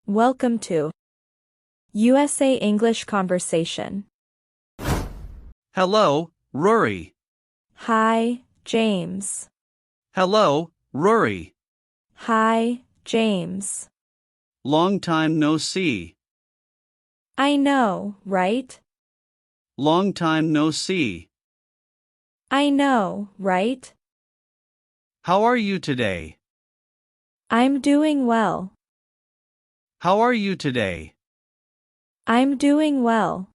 Welcome to USA English Conversation. Hello, Rory. Hi, James. Hello, Rory. Hi, James. Long time no see. I know, right? Long time no see. I know, right? How are you today? I'm doing well. How are you today? I'm doing well.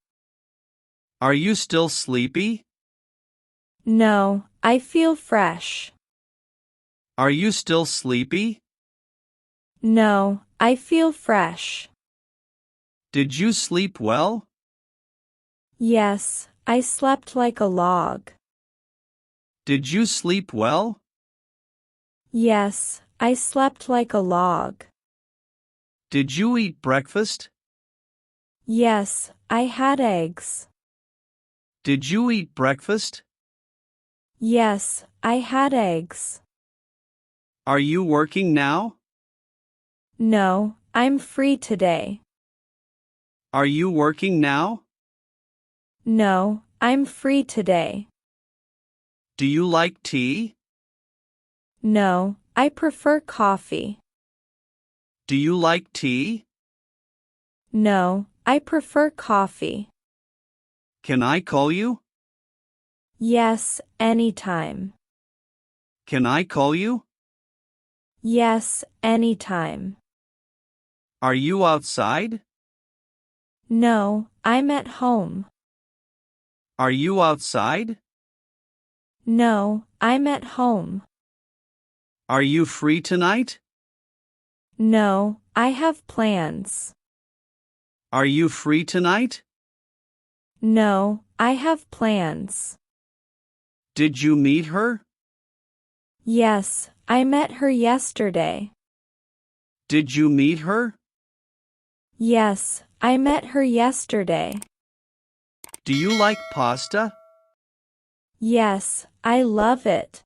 Are you still sleepy? No, I feel fresh. Are you still sleepy? No, I feel fresh. Did you sleep well? Yes, I slept like a log. Did you sleep well? Yes, I slept like a log. Did you eat breakfast? Yes, I had eggs. Did you eat breakfast? Yes, I had eggs. Are you working now? No, I'm free today. Are you working now? No, I'm free today. Do you like tea? No, I prefer coffee. Do you like tea? No, I prefer coffee. Can I call you? Yes, anytime. Can I call you? Yes, anytime. Are you outside? No, I'm at home. Are you outside? No, I'm at home. Are you free tonight? No, I have plans. Are you free tonight? No, I have plans. Did you meet her? Yes, I met her yesterday. Did you meet her? Yes, I met her yesterday. Do you like pasta? Yes, I love it.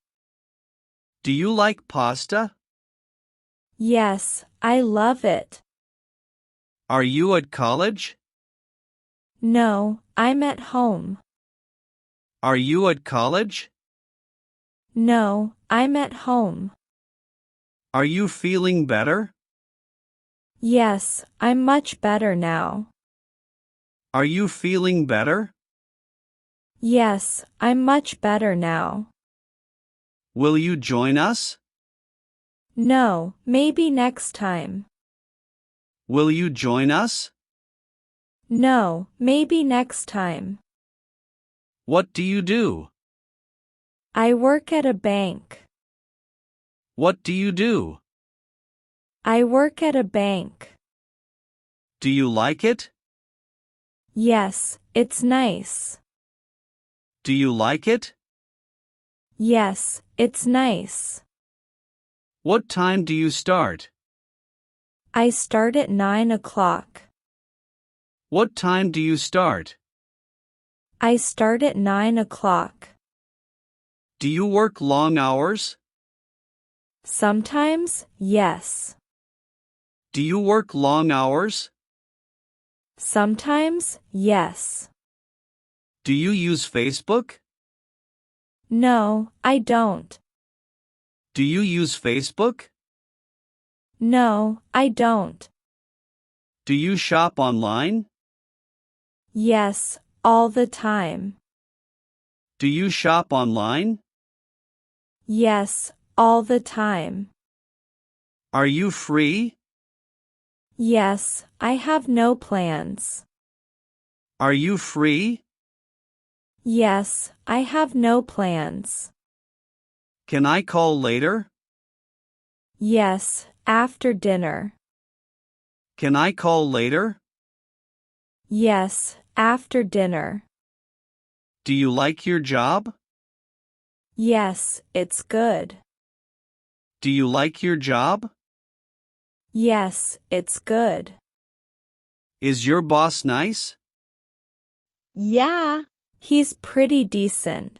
Do you like pasta? Yes, I love it. Are you at college? No, I'm at home. Are you at college? No, I'm at home. Are you feeling better? Yes, I'm much better now. Are you feeling better? Yes, I'm much better now. Will you join us? No, maybe next time. Will you join us? No, maybe next time. What do you do? I work at a bank. What do you do? I work at a bank. Do you like it? Yes, it's nice. Do you like it? Yes, it's nice. What time do you start? I start at 9 o'clock. What time do you start? I start at 9 o'clock. Do you work long hours? Sometimes, yes. Do you work long hours? Sometimes, yes. Do you use Facebook? No, I don't. Do you use Facebook? No, I don't. Do you shop online? Yes, all the time. Do you shop online? Yes, all the time. Are you free? Yes, I have no plans. Are you free? Yes, I have no plans. Can I call later? Yes, after dinner. Can I call later? Yes, after dinner. Do you like your job? Yes, it's good. Do you like your job? Yes, it's good. Is your boss nice? Yeah. He's pretty decent.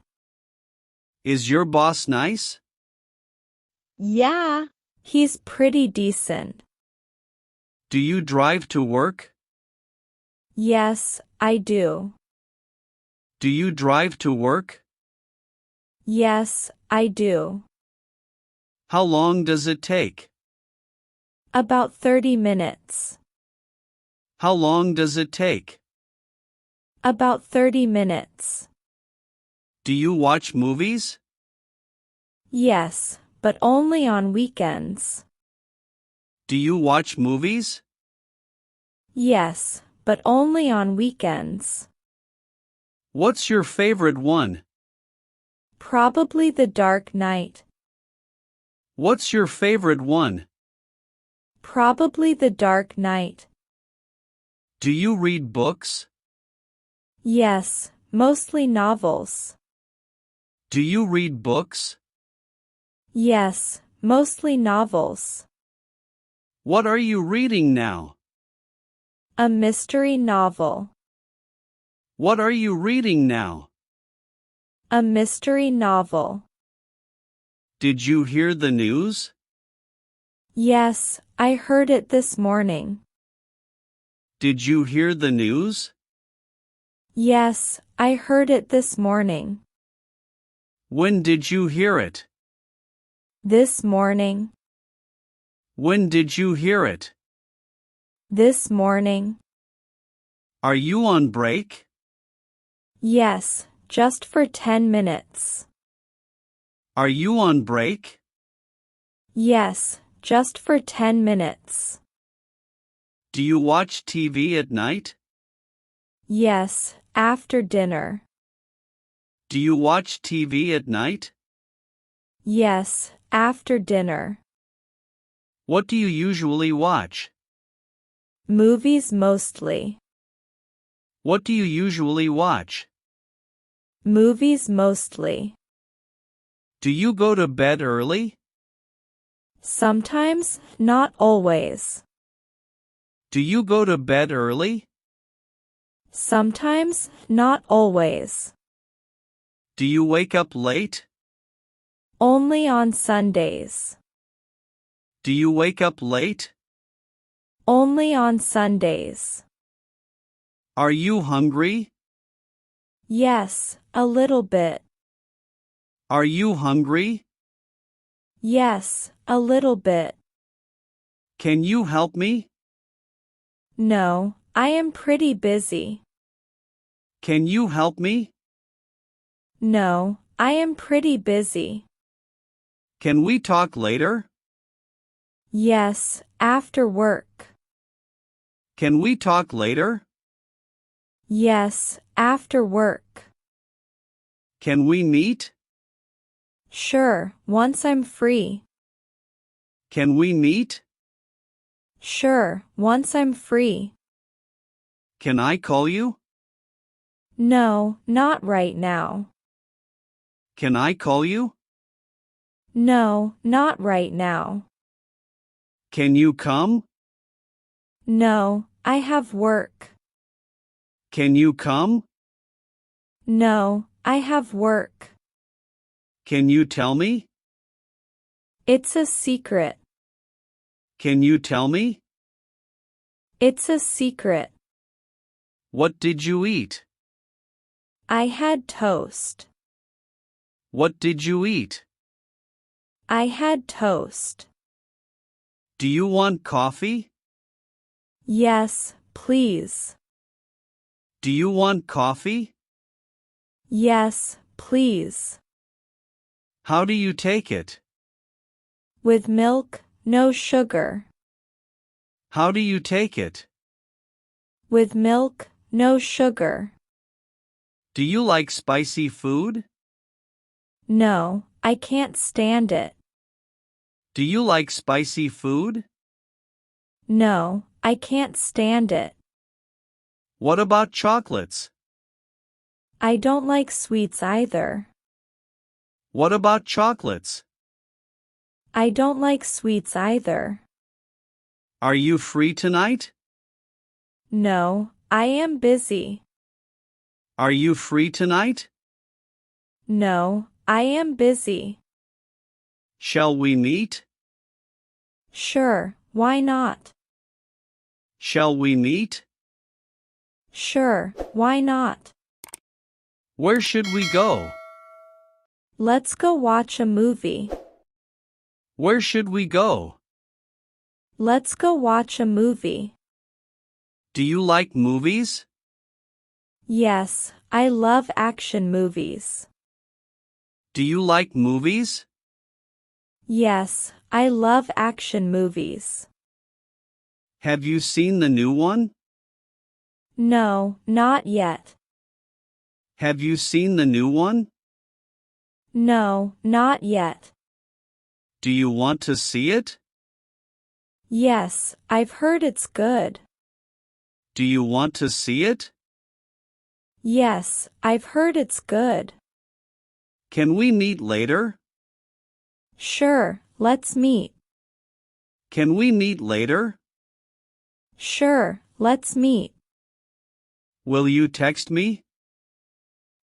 Is your boss nice? Yeah. He's pretty decent. Do you drive to work? Yes, I do. Do you drive to work? Yes, I do. How long does it take? About 30 minutes. How long does it take? About 30 minutes. Do you watch movies? Yes, but only on weekends. Do you watch movies? Yes, but only on weekends. What's your favorite one? Probably The Dark Knight. What's your favorite one? Probably The Dark Knight. Do you read books? Yes, mostly novels. Do you read books? Yes, mostly novels. What are you reading now? A mystery novel. What are you reading now? A mystery novel. Did you hear the news? Yes, I heard it this morning. Did you hear the news? Yes, I heard it this morning. When did you hear it? This morning. When did you hear it? This morning. Are you on break? Yes, just for 10 minutes. Are you on break? Yes, just for 10 minutes. Do you watch TV at night? Yes, after dinner. Do you watch TV at night? Yes, after dinner. What do you usually watch? Movies mostly. What do you usually watch? Movies mostly. Do you go to bed early? Sometimes, not always. Do you go to bed early? Sometimes, not always. Do you wake up late? Only on Sundays. Do you wake up late? Only on Sundays. Are you hungry? Yes, a little bit. Are you hungry? Yes, a little bit. Can you help me? No, I am pretty busy. Can you help me? No, I am pretty busy. Can we talk later? Yes, after work. Can we talk later? Yes, after work. Can we meet? Sure, once I'm free. Can we meet? Sure, once I'm free. Can I call you? No, not right now. Can I call you? No, not right now. Can you come? No, I have work. Can you come? No, I have work. Can you tell me? It's a secret. Can you tell me? It's a secret. What did you eat? I had toast. What did you eat? I had toast. Do you want coffee? Yes, please. Do you want coffee? Yes, please. How do you take it? With milk, no sugar. How do you take it? With milk, no sugar. Do you like spicy food? No, I can't stand it. Do you like spicy food? No, I can't stand it. What about chocolates? I don't like sweets either. What about chocolates? I don't like sweets either. Are you free tonight? No, I am busy. Are you free tonight? No, I am busy. Shall we meet? Sure, why not? Shall we meet? Sure, why not? Where should we go? Let's go watch a movie. Where should we go? Let's go watch a movie. Do you like movies? Yes, I love action movies. Do you like movies? Yes, I love action movies. Have you seen the new one? No, not yet. Have you seen the new one? No, not yet. Do you want to see it? Yes, I've heard it's good. Do you want to see it? Yes, I've heard it's good. Can we meet later? Sure, let's meet. Can we meet later? Sure, let's meet. Will you text me?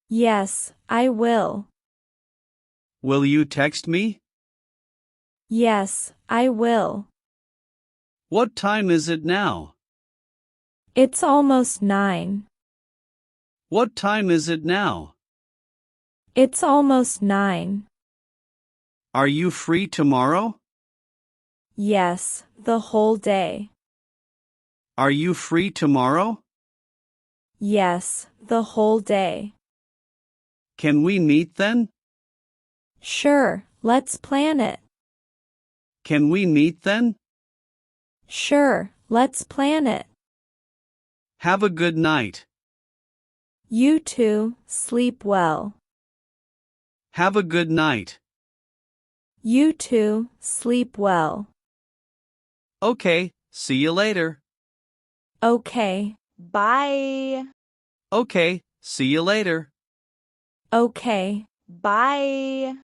Yes, I will. Will you text me? Yes, I will. What time is it now? It's almost 9. What time is it now? It's almost 9. Are you free tomorrow? Yes, the whole day. Are you free tomorrow? Yes, the whole day. Can we meet then? Sure, let's plan it. Can we meet then? Sure, let's plan it. Have a good night. You too, sleep well. Have a good night. You too, sleep well. Okay, see you later. Okay, bye. Okay, see you later. Okay, bye.